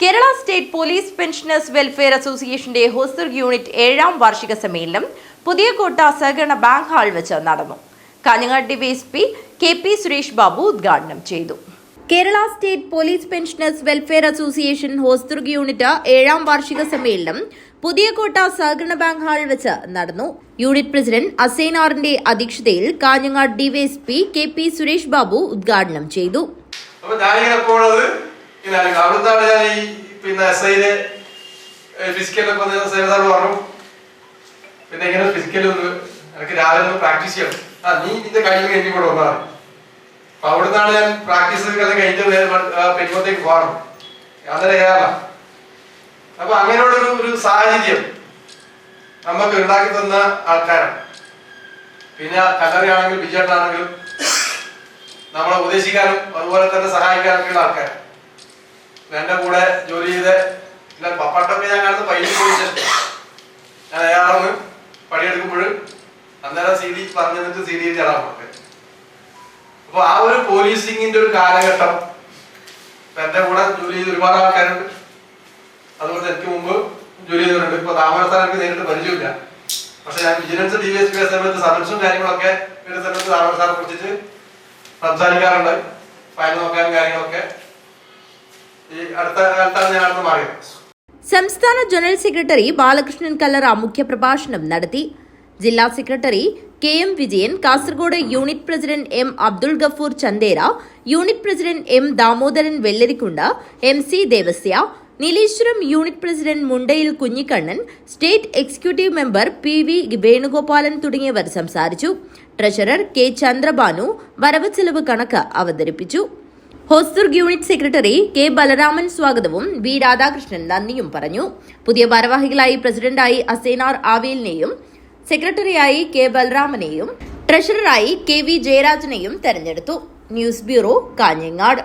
Kerala state police pensioners welfare അസോസിയേഷന്റെ ഹോസ്റ്റർ unit 7ാം വാർഷിക സമ്മേളനം പുതിയകോട്ട സഹകരണ ബാങ്ക് ഹാൾ വെച്ച് നടന്നു. Kanhangad DYSP K P. സുരേഷ് ബാബു ഉദ്ഘാടനം ചെയ്തു. Kerala state police pensioners welfare association Hosdurg unit 7ാം വാർഷിക സമ്മേളനം പുതിയകോട്ട സഹകരണ ബാങ്ക് ഹാൾ വെച്ച് നടന്നു. യൂണിറ്റ് പ്രസിഡന്റ് അസൈനാറിന്റെ അധ്യക്ഷതയിൽ കാഞ്ഞങ്ങാട് ഡിവൈഎസ്പി കെ.പി. സുരേഷ് ബാബു ഉദ്ഘാടനം ചെയ്തു. അവിടുന്നാണ് ഞാൻ ഈ എസ്ഐയിലെ ഫിസിക്കലൊക്കെ ഒന്ന് സേവതാറ് പറഞ്ഞു. പിന്നെ ഇങ്ങനെ ഫിസിക്കൽ ഒന്ന് എനിക്ക് രാവിലെ ഒന്ന് പ്രാക്ടീസ് ചെയ്യണം. നീ ഇതിന്റെ കയ്യിൽ കഴിഞ്ഞ് കൂടെ വന്നാൽ അപ്പൊ അവിടുന്നാണ് ഞാൻ പ്രാക്ടീസ് കഴിഞ്ഞിട്ട് പെരുമ്പോഴത്തേക്ക് പോകണം. അന്നേരം ഏറാം. അപ്പൊ അങ്ങനെയുള്ള ഒരു സാഹചര്യം നമുക്ക് ഉണ്ടാക്കി തന്ന ആൾക്കാരാണ്. പിന്നെ കല്ലറിയാണെങ്കിലും ബിജേട്ടാണെങ്കിലും നമ്മളെ ഉപദേശിക്കാനും അതുപോലെ തന്നെ സഹായിക്കാനൊക്കെയുള്ള ആൾക്കാരാണ്. എന്റെ കൂടെ ജോലി ചെയ്ത് പപ്പാട്ടൊക്കെ ഞാൻ കാണുന്ന പയ്യൻ പോയിട്ടുണ്ട്. ഞാൻ അയാളൊന്ന് പണിയെടുക്കുമ്പോൾ അന്നേരം സി ഡി പറഞ്ഞു തന്നിട്ട് സി ഡി ചേടാൻ കൊടുത്തത്. അപ്പൊ ആ ഒരു പോലീസിങ്ങിന്റെ ഒരു കാലഘട്ടം എന്റെ കൂടെ ജോലി ചെയ്ത് ഒരുപാട് ആൾക്കാരുണ്ട്. അതുകൊണ്ട് എനിക്ക് മുമ്പ് ജോലി ചെയ്തിട്ടുണ്ട്. ഇപ്പൊ താമരസ്ഥാനം എനിക്ക് നേരിട്ട് പരിചയമില്ല. പക്ഷെ ഞാൻ വിജിലൻസ് ഡിവൈഎസ്പി സമയത്ത് സർവീസും കാര്യങ്ങളൊക്കെ സമയത്ത് താമരസ്ഥാനെ കുറിച്ചിട്ട് സംസാരിക്കാറുണ്ട്. ഫയൽ നോക്കാനും കാര്യങ്ങളൊക്കെ സംസ്ഥാന ജനറൽ സെക്രട്ടറി ബാലകൃഷ്ണൻ കല്ലറ മുഖ്യപ്രഭാഷണം നടത്തി. ജില്ലാ secretary K M. Vijayan, Kasaragod unit president M. Abdul Gafoor Chandera, unit president M. Damodaran Vellarikundu, M C. Devasya, Nileshwaram unit president Mundayil Kunhikannan, state executive member P V. Venugopalan തുടങ്ങിയവർ സംസാരിച്ചു. Treasurer K. ചന്ദ്രബാനു വരവ് ചെലവ് കണക്ക് അവതരിപ്പിച്ചു. Hosdurg unit secretary K. Balaraman സ്വാഗതവും വി. രാധാകൃഷ്ണൻ നന്ദിയും പറഞ്ഞു. പുതിയ ഭാരവാഹികളായി പ്രസിഡന്റായി അസൈനാർ ആവേലിനെയും സെക്രട്ടറിയായി കെ. ബലരാമനെയും ട്രഷററായി കെ. വി. ജയരാജനെയും തെരഞ്ഞെടുത്തു. News bureau, Kanhangad.